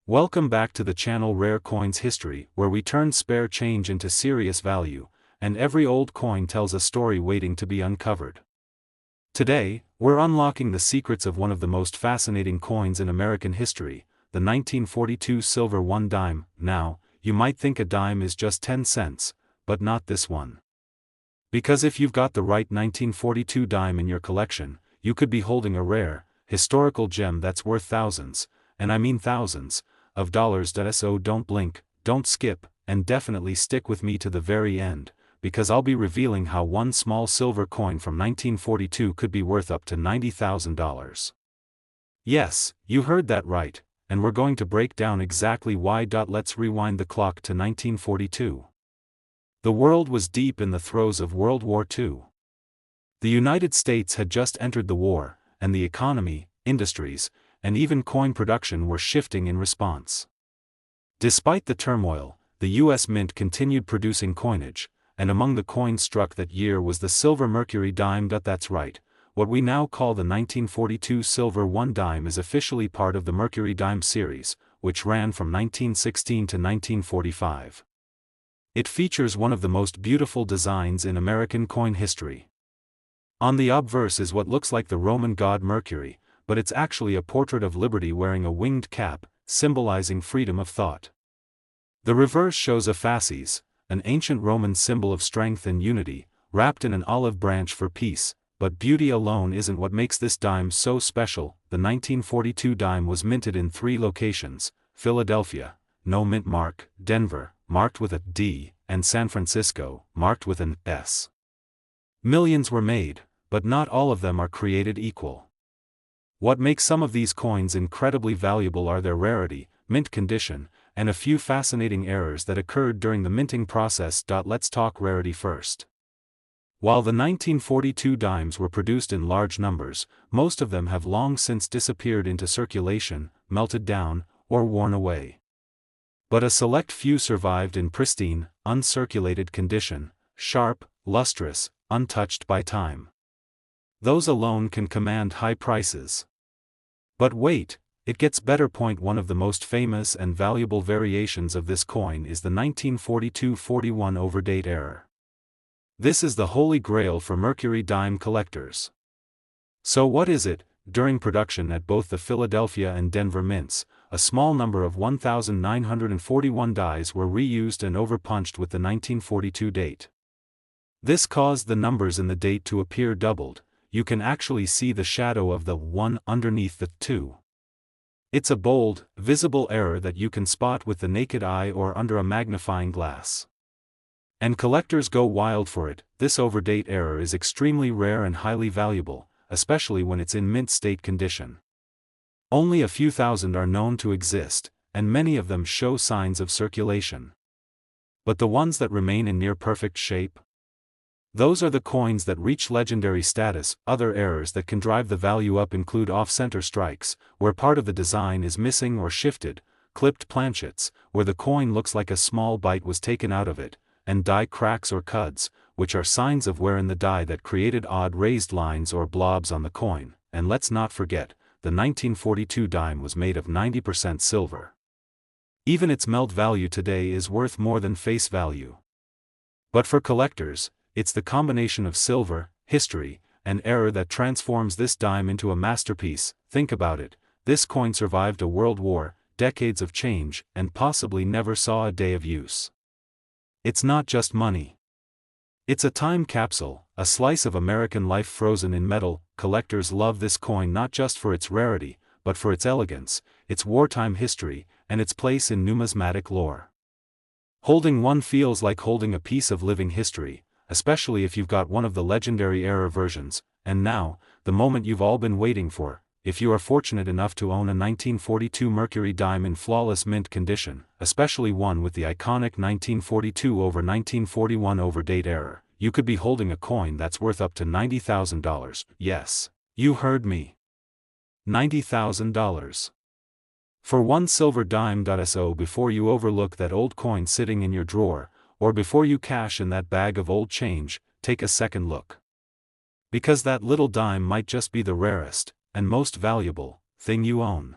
Welcome back to the channel Rare Coins History, where we turn spare change into serious value, and every old coin tells a story waiting to be uncovered. Today, we're unlocking the secrets of one of the most fascinating coins in American history, the 1942 silver 1 dime. Now, you might think a dime is just 10 cents, but not this one. Because if you've got the right 1942 dime in your collection, you could be holding a rare, historical gem that's worth thousands, and I mean thousands, of dollars. So don't blink, don't skip, and definitely stick with me to the very end, because I'll be revealing how one small silver coin from 1942 could be worth up to $90,000. Yes, you heard that right, and we're going to break down exactly why. Let's rewind the clock to 1942. The world was deep in the throes of World War II. The United States had just entered the war, and the economy, industries, and even coin production were shifting in response. Despite the turmoil, the U.S. Mint continued producing coinage, and among the coins struck that year was the silver Mercury dime. That's right, what we now call the 1942 silver 1 dime is officially part of the Mercury dime series, which ran from 1916 to 1945. It features one of the most beautiful designs in American coin history. On the obverse is what looks like the Roman god Mercury, but it's actually a portrait of liberty wearing a winged cap, symbolizing freedom of thought. The reverse shows a fasces, an ancient Roman symbol of strength and unity, wrapped in an olive branch for peace. But beauty alone isn't what makes this dime so special. The 1942 dime was minted in 3 locations: Philadelphia, no mint mark; Denver, marked with a D, and San Francisco, marked with an S. Millions were made, but not all of them are created equal. What makes some of these coins incredibly valuable are their rarity, mint condition, and a few fascinating errors that occurred during the minting process. Let's talk rarity first. While the 1942 dimes were produced in large numbers, most of them have long since disappeared into circulation, melted down, or worn away. But a select few survived in pristine, uncirculated condition, sharp, lustrous, untouched by time. Those alone can command high prices. But wait, it gets better. One of the most famous and valuable variations of this coin is the 1942-41 overdate error. This is the holy grail for Mercury dime collectors. So what is it? During production at both the Philadelphia and Denver mints, a small number of 1,941 dies were reused and overpunched with the 1942 date. This caused the numbers in the date to appear doubled. You can actually see the shadow of the 1 underneath the 2. It's a bold, visible error that you can spot with the naked eye or under a magnifying glass. And collectors go wild for it. This overdate error is extremely rare and highly valuable, especially when it's in mint state condition. Only a few thousand are known to exist, and many of them show signs of circulation. But the ones that remain in near perfect shape? Those are the coins that reach legendary status. Other errors that can drive the value up include off-center strikes, where part of the design is missing or shifted, clipped planchets, where the coin looks like a small bite was taken out of it, and die cracks or cuds, which are signs of wear in the die that created odd raised lines or blobs on the coin. And let's not forget, the 1942 dime was made of 90% silver. Even its melt value today is worth more than face value. But for collectors, it's the combination of silver, history, and error that transforms this dime into a masterpiece. Think about it, this coin survived a world war, decades of change, and possibly never saw a day of use. It's not just money. It's a time capsule, a slice of American life frozen in metal. Collectors love this coin not just for its rarity, but for its elegance, its wartime history, and its place in numismatic lore. Holding one feels like holding a piece of living history, especially if you've got one of the legendary error versions. And now, the moment you've all been waiting for, if you are fortunate enough to own a 1942 Mercury dime in flawless mint condition, especially one with the iconic 1942 over 1941 overdate error, you could be holding a coin that's worth up to $90,000. Yes, you heard me. $90,000. For one silver dime. So before you overlook that old coin sitting in your drawer, or before you cash in that bag of old change, take a second look. Because that little dime might just be the rarest, and most valuable, thing you own.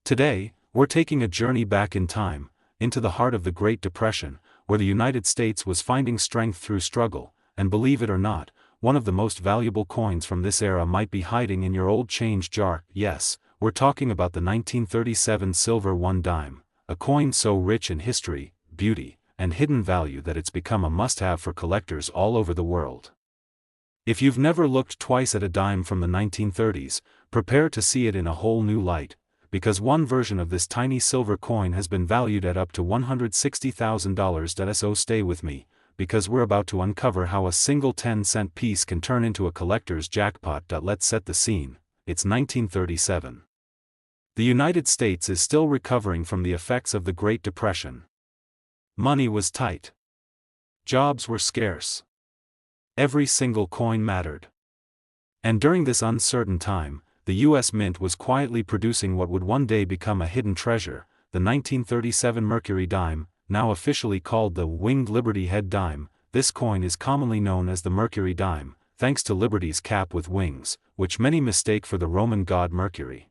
Today, we're taking a journey back in time, into the heart of the Great Depression, where the United States was finding strength through struggle, and believe it or not, one of the most valuable coins from this era might be hiding in your old change jar. Yes, we're talking about the 1937 silver 1 dime, a coin so rich in history, beauty, and hidden value that it's become a must-have for collectors all over the world. If you've never looked twice at a dime from the 1930s, prepare to see it in a whole new light, because one version of this tiny silver coin has been valued at up to $160,000. So stay with me, because we're about to uncover how a single 10-cent piece can turn into a collector's jackpot. Let's set the scene. It's 1937. The United States is still recovering from the effects of the Great Depression. Money was tight. Jobs were scarce. Every single coin mattered. And during this uncertain time, the U.S. Mint was quietly producing what would one day become a hidden treasure, the 1937 Mercury dime, now officially called the Winged Liberty Head dime. This coin is commonly known as the Mercury dime, thanks to Liberty's cap with wings, which many mistake for the Roman god Mercury.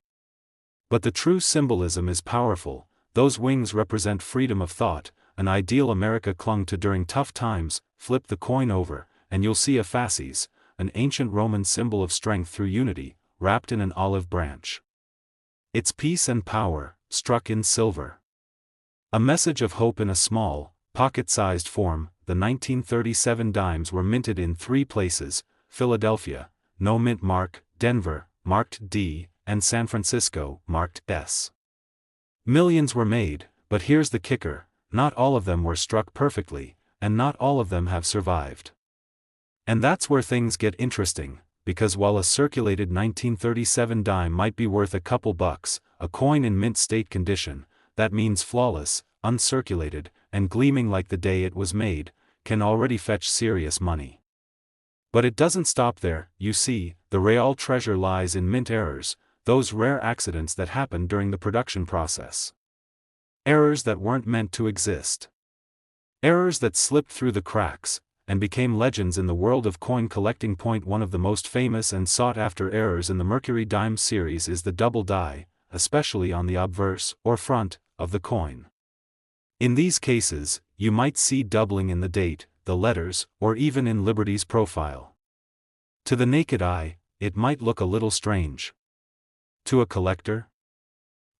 But the true symbolism is powerful. Those wings represent freedom of thought, an ideal America clung to during tough times. Flip the coin over, and you'll see a fasces, an ancient Roman symbol of strength through unity, wrapped in an olive branch. It's peace and power, struck in silver. A message of hope in a small, pocket-sized form. The 1937 dimes were minted in 3 places: Philadelphia, no mint mark; Denver, marked D; and San Francisco, marked S. Millions were made, but here's the kicker: not all of them were struck perfectly, and not all of them have survived. And that's where things get interesting, because while a circulated 1937 dime might be worth a couple bucks, a coin in mint state condition, that means flawless, uncirculated, and gleaming like the day it was made, can already fetch serious money. But it doesn't stop there. You see, the real treasure lies in mint errors, those rare accidents that happen during the production process. Errors that weren't meant to exist. Errors that slipped through the cracks, and became legends in the world of coin collecting. One of the most famous and sought-after errors in the Mercury dime series is the double die, especially on the obverse, or front, of the coin. In these cases, you might see doubling in the date, the letters, or even in Liberty's profile. To the naked eye, it might look a little strange. To a collector,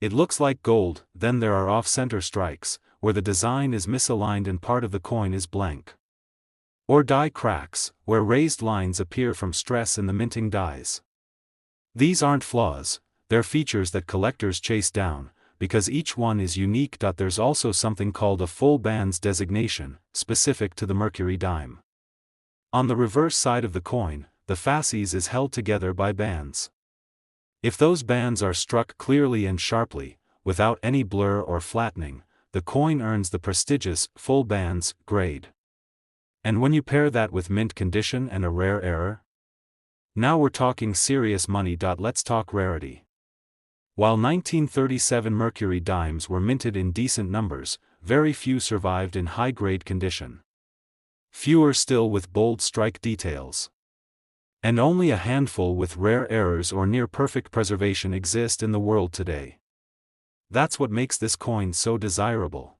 it looks like gold. Then there are off-center strikes, where the design is misaligned and part of the coin is blank. Or die cracks, where raised lines appear from stress in the minting dies. These aren't flaws, they're features that collectors chase down, because each one is unique. There's also something called a full bands designation, specific to the Mercury dime. On the reverse side of the coin, the fasces is held together by bands. If those bands are struck clearly and sharply, without any blur or flattening, the coin earns the prestigious full bands grade. And when you pair that with mint condition and a rare error, now we're talking serious money. Let's talk rarity. While 1937 Mercury dimes were minted in decent numbers, very few survived in high-grade condition. Fewer still with bold strike details. And only a handful with rare errors or near-perfect preservation exist in the world today. That's what makes this coin so desirable.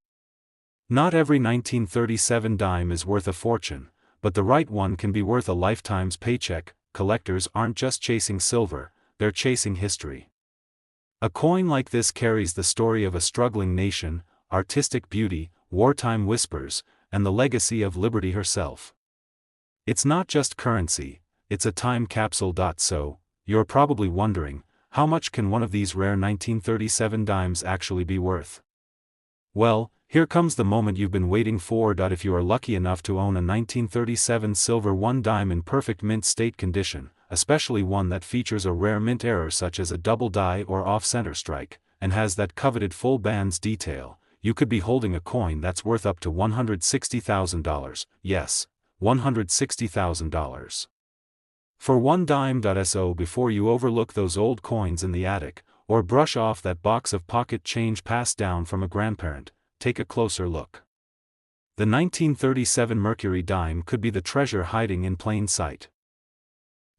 Not every 1937 dime is worth a fortune, but the right one can be worth a lifetime's paycheck. Collectors aren't just chasing silver, they're chasing history. A coin like this carries the story of a struggling nation, artistic beauty, wartime whispers, and the legacy of Liberty herself. It's not just currency, it's a time capsule. So, you're probably wondering, how much can one of these rare 1937 dimes actually be worth? Well, here comes the moment you've been waiting for. If you are lucky enough to own a 1937 silver 1 dime in perfect mint state condition, especially one that features a rare mint error such as a double die or off-center strike, and has that coveted full bands detail, you could be holding a coin that's worth up to $160,000. Yes, $160,000. For 1 dime. So before you overlook those old coins in the attic, or brush off that box of pocket change passed down from a grandparent, take a closer look. The 1937 Mercury dime could be the treasure hiding in plain sight.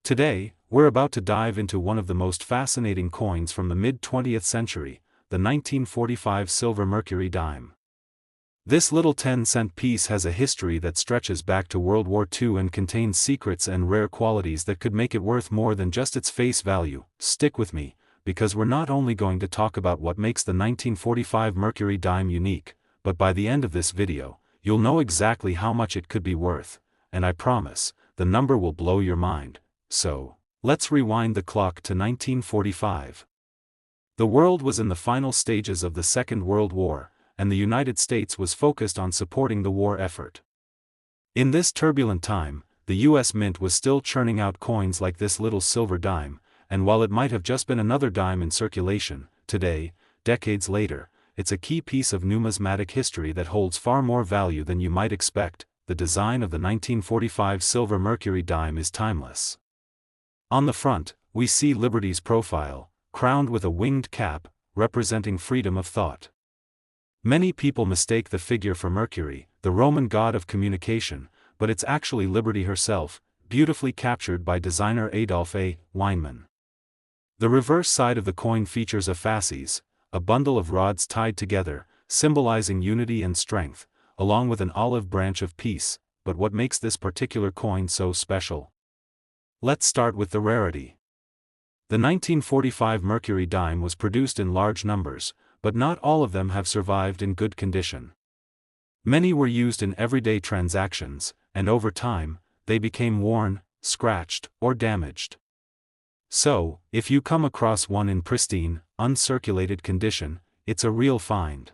Today, we're about to dive into one of the most fascinating coins from the mid-20th century, the 1945 silver Mercury dime. This little 10-cent piece has a history that stretches back to World War II and contains secrets and rare qualities that could make it worth more than just its face value. Stick with me, because we're not only going to talk about what makes the 1945 Mercury dime unique, but by the end of this video, you'll know exactly how much it could be worth, and I promise, the number will blow your mind. So, let's rewind the clock to 1945. The world was in the final stages of the Second World War, and the United States was focused on supporting the war effort. In this turbulent time, the U.S. Mint was still churning out coins like this little silver dime, and while it might have just been another dime in circulation, today, decades later, it's a key piece of numismatic history that holds far more value than you might expect. The design of the 1945 silver Mercury dime is timeless. On the front, we see Liberty's profile, crowned with a winged cap, representing freedom of thought. Many people mistake the figure for Mercury, the Roman god of communication, but it's actually Liberty herself, beautifully captured by designer Adolf A. Weinman. The reverse side of the coin features a fasces, a bundle of rods tied together, symbolizing unity and strength, along with an olive branch of peace. But what makes this particular coin so special? Let's start with the rarity. The 1945 Mercury dime was produced in large numbers, but not all of them have survived in good condition. Many were used in everyday transactions, and over time, they became worn, scratched, or damaged. So, if you come across one in pristine, uncirculated condition, it's a real find.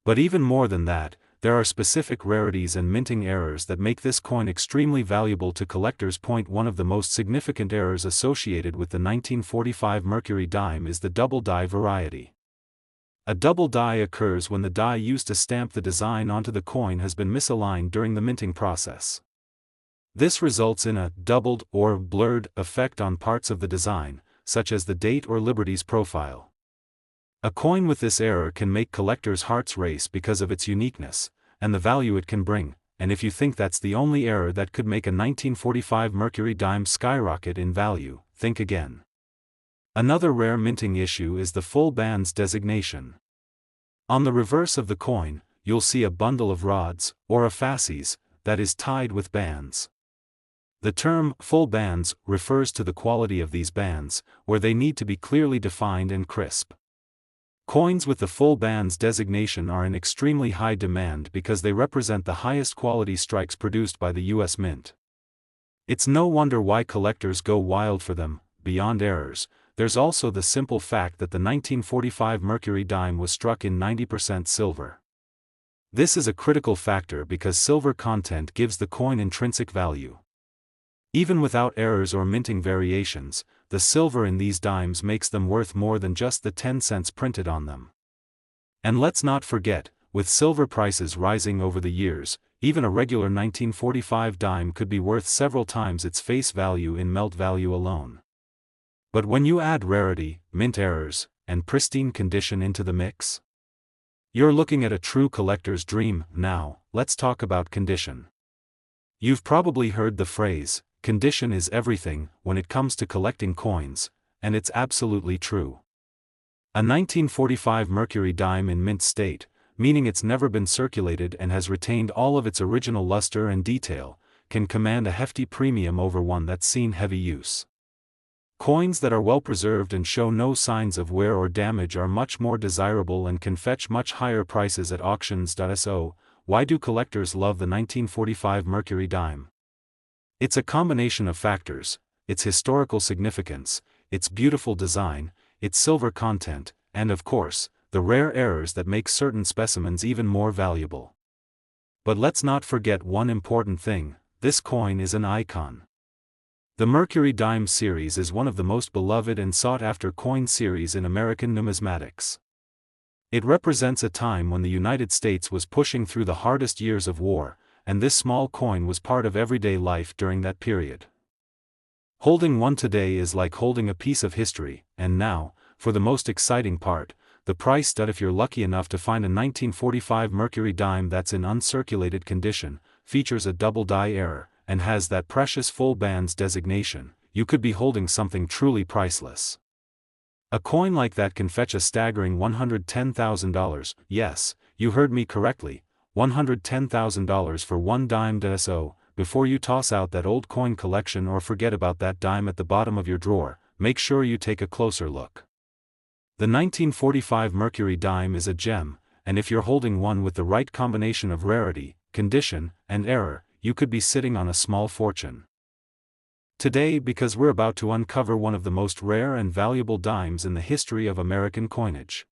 But even more than that, there are specific rarities and minting errors that make this coin extremely valuable to collectors. One of the most significant errors associated with the 1945 Mercury dime is the double die variety. A double die occurs when the die used to stamp the design onto the coin has been misaligned during the minting process. This results in a doubled or blurred effect on parts of the design, such as the date or Liberty's profile. A coin with this error can make collectors' hearts race because of its uniqueness, and the value it can bring, and if you think that's the only error that could make a 1945 Mercury dime skyrocket in value, think again. Another rare minting issue is the full bands designation. On the reverse of the coin, you'll see a bundle of rods, or a fasces, that is tied with bands. The term full bands refers to the quality of these bands, where they need to be clearly defined and crisp. Coins with the full bands designation are in extremely high demand because they represent the highest quality strikes produced by the U.S. Mint. It's no wonder why collectors go wild for them. Beyond errors, there's also the simple fact that the 1945 Mercury dime was struck in 90% silver. This is a critical factor because silver content gives the coin intrinsic value. Even without errors or minting variations, the silver in these dimes makes them worth more than just the 10 cents printed on them. And let's not forget, with silver prices rising over the years, even a regular 1945 dime could be worth several times its face value in melt value alone. But when you add rarity, mint errors, and pristine condition into the mix, you're looking at a true collector's dream. Now, let's talk about condition. You've probably heard the phrase, condition is everything, when it comes to collecting coins, and it's absolutely true. A 1945 Mercury dime in mint state, meaning it's never been circulated and has retained all of its original luster and detail, can command a hefty premium over one that's seen heavy use. Coins that are well preserved and show no signs of wear or damage are much more desirable and can fetch much higher prices at auctions. So, why do collectors love the 1945 Mercury dime? It's a combination of factors: its historical significance, its beautiful design, its silver content, and of course, the rare errors that make certain specimens even more valuable. But let's not forget one important thing: this coin is an icon. The Mercury dime series is one of the most beloved and sought-after coin series in American numismatics. It represents a time when the United States was pushing through the hardest years of war, and this small coin was part of everyday life during that period. Holding one today is like holding a piece of history. And now, for the most exciting part, the price. If you're lucky enough to find a 1945 Mercury dime that's in uncirculated condition, features a double die error, and has that precious full bands designation, you could be holding something truly priceless. A coin like that can fetch a staggering $110,000, yes, you heard me correctly, $110,000 for one dime. So, before you toss out that old coin collection or forget about that dime at the bottom of your drawer, make sure you take a closer look. The 1945 Mercury dime is a gem, and if you're holding one with the right combination of rarity, condition, and error, you could be sitting on a small fortune. Today, because we're about to uncover one of the most rare and valuable dimes in the history of American coinage.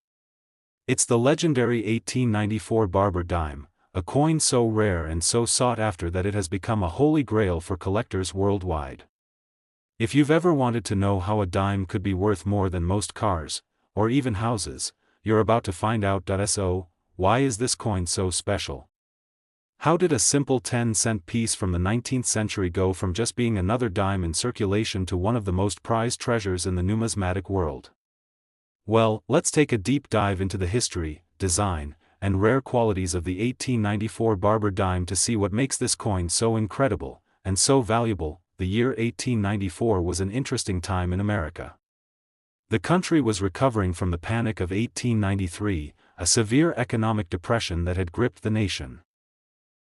It's the legendary 1894 Barber dime, a coin so rare and so sought after that it has become a holy grail for collectors worldwide. If you've ever wanted to know how a dime could be worth more than most cars, or even houses, you're about to find out. So, why is this coin so special? How did a simple 10-cent piece from the 19th century go from just being another dime in circulation to one of the most prized treasures in the numismatic world? Well, let's take a deep dive into the history, design, and rare qualities of the 1894 Barber dime to see what makes this coin so incredible, and so valuable. The year 1894 was an interesting time in America. The country was recovering from the Panic of 1893, a severe economic depression that had gripped the nation.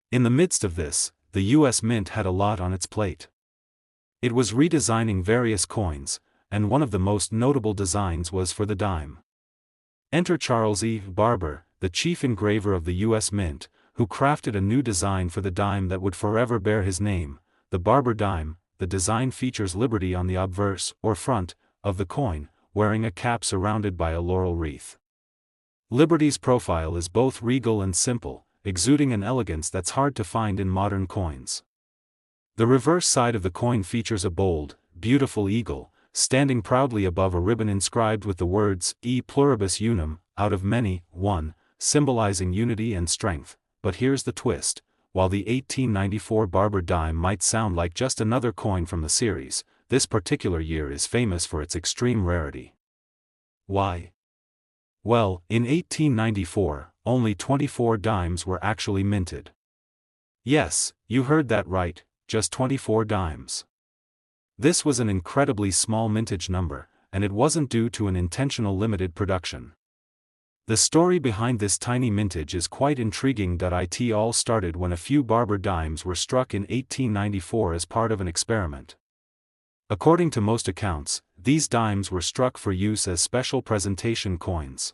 In the midst of this, the U.S. Mint had a lot on its plate. It was redesigning various coins, and one of the most notable designs was for the dime. Enter Charles E. Barber, the chief engraver of the U.S. Mint, who crafted a new design for the dime that would forever bear his name, the Barber dime. The design features Liberty on the obverse, or front, of the coin, wearing a cap surrounded by a laurel wreath. Liberty's profile is both regal and simple, exuding an elegance that's hard to find in modern coins. The reverse side of the coin features a bold, beautiful eagle, standing proudly above a ribbon inscribed with the words, E pluribus unum, out of many, one, symbolizing unity and strength. But here's the twist. While the 1894 Barber dime might sound like just another coin from the series, this particular year is famous for its extreme rarity. Why? Well, in 1894, only 24 dimes were actually minted. Yes, you heard that right, just 24 dimes. This was an incredibly small mintage number, and it wasn't due to an intentional limited production. The story behind this tiny mintage is quite intriguing. It all started when a few Barber dimes were struck in 1894 as part of an experiment. According to most accounts, these dimes were struck for use as special presentation coins.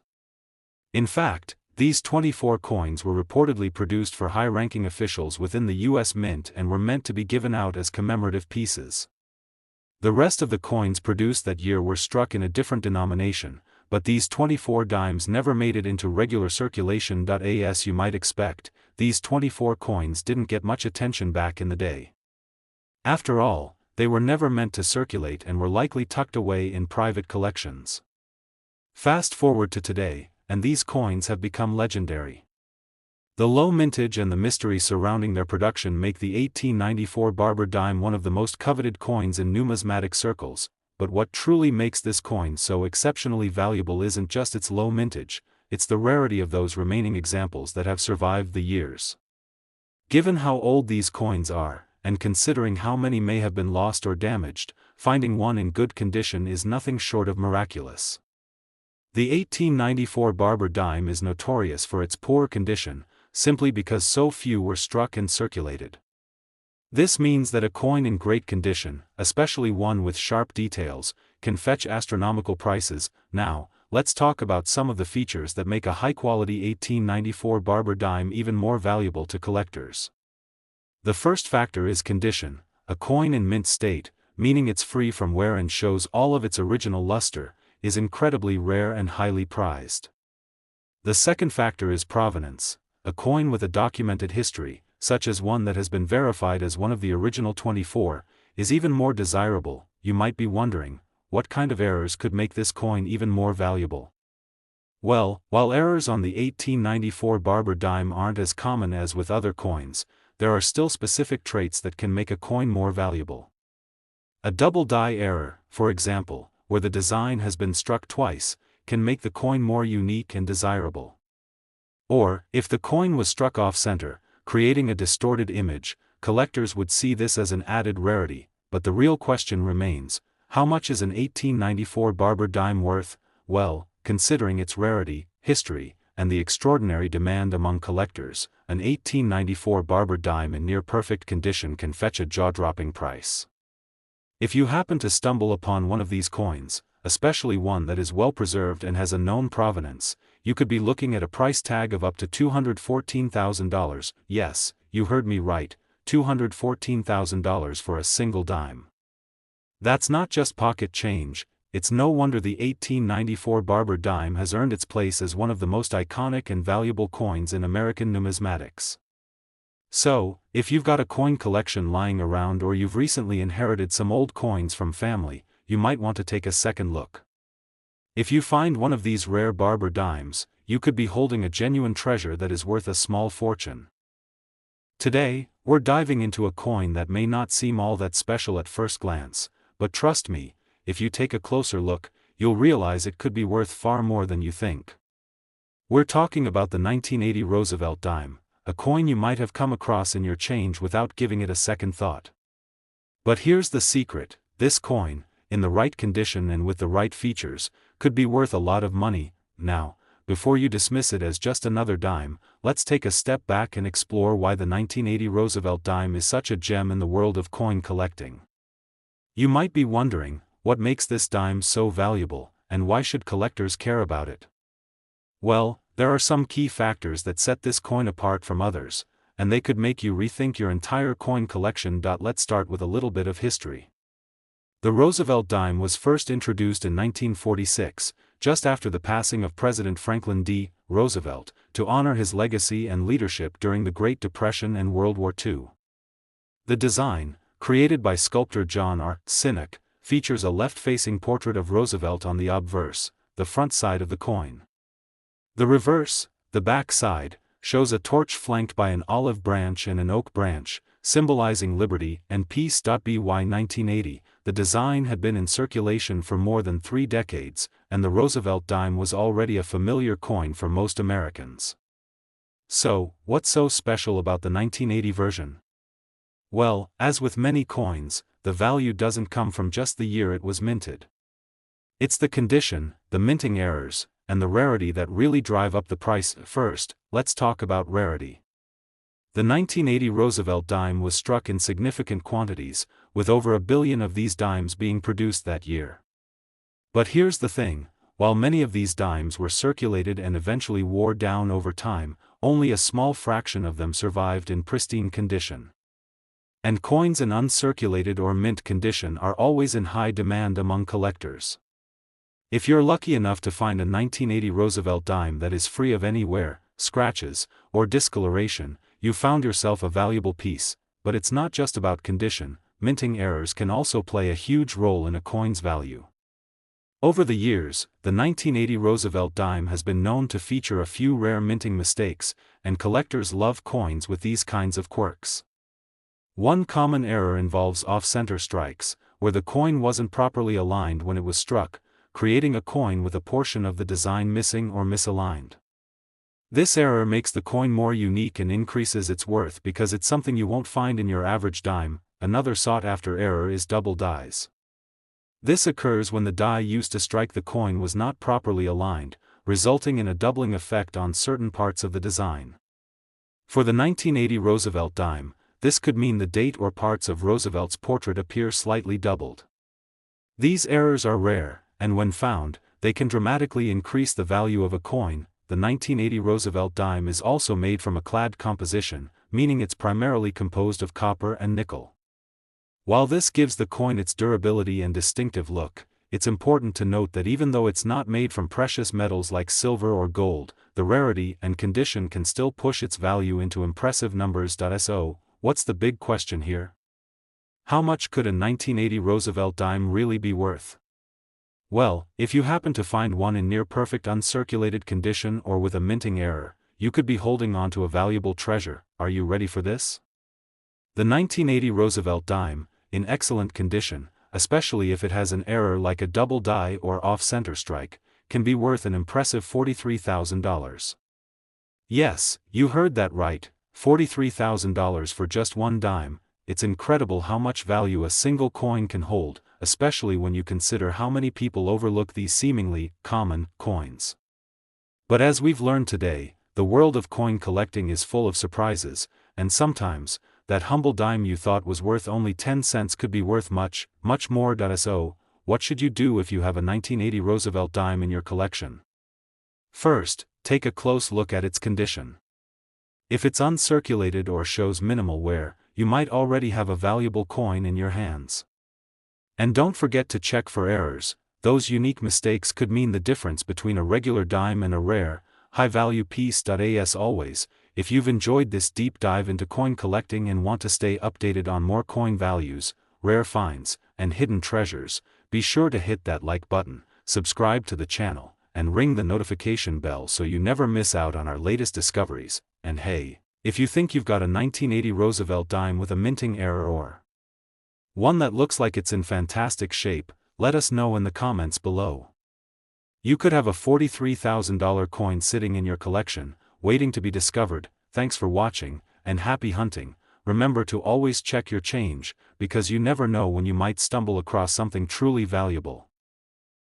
In fact, these 24 coins were reportedly produced for high-ranking officials within the U.S. Mint and were meant to be given out as commemorative pieces. The rest of the coins produced that year were struck in a different denomination, but these 24 dimes never made it into regular circulation. As you might expect, these 24 coins didn't get much attention back in the day. After all, they were never meant to circulate and were likely tucked away in private collections. Fast forward to today, and these coins have become legendary. The low mintage and the mystery surrounding their production make the 1894 Barber dime one of the most coveted coins in numismatic circles. But what truly makes this coin so exceptionally valuable isn't just its low mintage, it's the rarity of those remaining examples that have survived the years. Given how old these coins are, and considering how many may have been lost or damaged, finding one in good condition is nothing short of miraculous. The 1894 Barber dime is notorious for its poor condition, simply because so few were struck and circulated. This means that a coin in great condition, especially one with sharp details, can fetch astronomical prices. Now, let's talk about some of the features that make a high-quality 1894 Barber dime even more valuable to collectors. The first factor is condition. A coin in mint state, meaning it's free from wear and shows all of its original luster, is incredibly rare and highly prized. The second factor is provenance. A coin with a documented history, such as one that has been verified as one of the original 24, is even more desirable. You might be wondering, what kind of errors could make this coin even more valuable? Well, while errors on the 1894 Barber dime aren't as common as with other coins, there are still specific traits that can make a coin more valuable. A double die error, for example, where the design has been struck twice, can make the coin more unique and desirable. Or, if the coin was struck off-center, creating a distorted image, collectors would see this as an added rarity. But the real question remains, how much is an 1894 Barber dime worth? well, considering its rarity, history, and the extraordinary demand among collectors, an 1894 Barber dime in near-perfect condition can fetch a jaw-dropping price. If you happen to stumble upon one of these coins, especially one that is well preserved and has a known provenance, you could be looking at a price tag of up to $214,000, yes, you heard me right, $214,000 for a single dime. That's not just pocket change. It's no wonder the 1894 Barber dime has earned its place as one of the most iconic and valuable coins in American numismatics. So, if you've got a coin collection lying around or you've recently inherited some old coins from family, you might want to take a second look. If you find one of these rare Barber dimes, you could be holding a genuine treasure that is worth a small fortune. Today, we're diving into a coin that may not seem all that special at first glance, but trust me, if you take a closer look, you'll realize it could be worth far more than you think. We're talking about the 1980 Roosevelt dime, a coin you might have come across in your change without giving it a second thought. But here's the secret: this coin, in the right condition and with the right features, could be worth a lot of money. Now, before you dismiss it as just another dime, let's take a step back and explore why the 1980 Roosevelt dime is such a gem in the world of coin collecting. You might be wondering, what makes this dime so valuable, and why should collectors care about it? Well, there are some key factors that set this coin apart from others, and they could make you rethink your entire coin collection. Let's start with a little bit of history. The Roosevelt dime was first introduced in 1946, just after the passing of President Franklin D. Roosevelt, to honor his legacy and leadership during the Great Depression and World War II. The design, created by sculptor John R. Sinnock, features a left-facing portrait of Roosevelt on the obverse, the front side of the coin. The reverse, the back side, shows a torch flanked by an olive branch and an oak branch, symbolizing liberty and peace. By 1980, the design had been in circulation for more than 3 decades, and the Roosevelt dime was already a familiar coin for most Americans. So, what's so special about the 1980 version? Well, as with many coins, the value doesn't come from just the year it was minted. It's the condition, the minting errors, and the rarity that really drive up the price. First, let's talk about rarity. The 1980 Roosevelt dime was struck in significant quantities, with over 1 billion of these dimes being produced that year. But here's the thing: while many of these dimes were circulated and eventually wore down over time, only a small fraction of them survived in pristine condition. And coins in uncirculated or mint condition are always in high demand among collectors. If you're lucky enough to find a 1980 Roosevelt dime that is free of any wear, scratches, or discoloration, you found yourself a valuable piece. But it's not just about condition. Minting errors can also play a huge role in a coin's value. Over the years, the 1980 Roosevelt dime has been known to feature a few rare minting mistakes, and collectors love coins with these kinds of quirks. One common error involves off-center strikes, where the coin wasn't properly aligned when it was struck, creating a coin with a portion of the design missing or misaligned. This error makes the coin more unique and increases its worth because it's something you won't find in your average dime. Another sought-after error is double dies. This occurs when the die used to strike the coin was not properly aligned, resulting in a doubling effect on certain parts of the design. For the 1980 Roosevelt dime, this could mean the date or parts of Roosevelt's portrait appear slightly doubled. These errors are rare, and when found, they can dramatically increase the value of a coin. The 1980 Roosevelt dime is also made from a clad composition, meaning it's primarily composed of copper and nickel. While this gives the coin its durability and distinctive look, it's important to note that even though it's not made from precious metals like silver or gold, the rarity and condition can still push its value into impressive numbers. So, what's the big question here? How much could a 1980 Roosevelt dime really be worth? Well, if you happen to find one in near-perfect uncirculated condition or with a minting error, you could be holding on to a valuable treasure. Are you ready for this? The 1980 Roosevelt dime, in excellent condition, especially if it has an error like a double die or off-center strike, can be worth an impressive $43,000. Yes, you heard that right, $43,000 for just one dime. It's incredible how much value a single coin can hold, especially when you consider how many people overlook these seemingly common coins. But as we've learned today, the world of coin collecting is full of surprises, and sometimes, that humble dime you thought was worth only 10 cents could be worth much, much more. So, what should you do if you have a 1980 Roosevelt dime in your collection? First, take a close look at its condition. If it's uncirculated or shows minimal wear, you might already have a valuable coin in your hands. And don't forget to check for errors. Those unique mistakes could mean the difference between a regular dime and a rare, high-value piece. As always, if you've enjoyed this deep dive into coin collecting and want to stay updated on more coin values, rare finds, and hidden treasures, be sure to hit that like button, subscribe to the channel, and ring the notification bell so you never miss out on our latest discoveries. And hey, if you think you've got a 1980 Roosevelt dime with a minting error or one that looks like it's in fantastic shape, let us know in the comments below. You could have a $43,000 coin sitting in your collection, waiting to be discovered. Thanks for watching, and happy hunting. Remember to always check your change, because you never know when you might stumble across something truly valuable.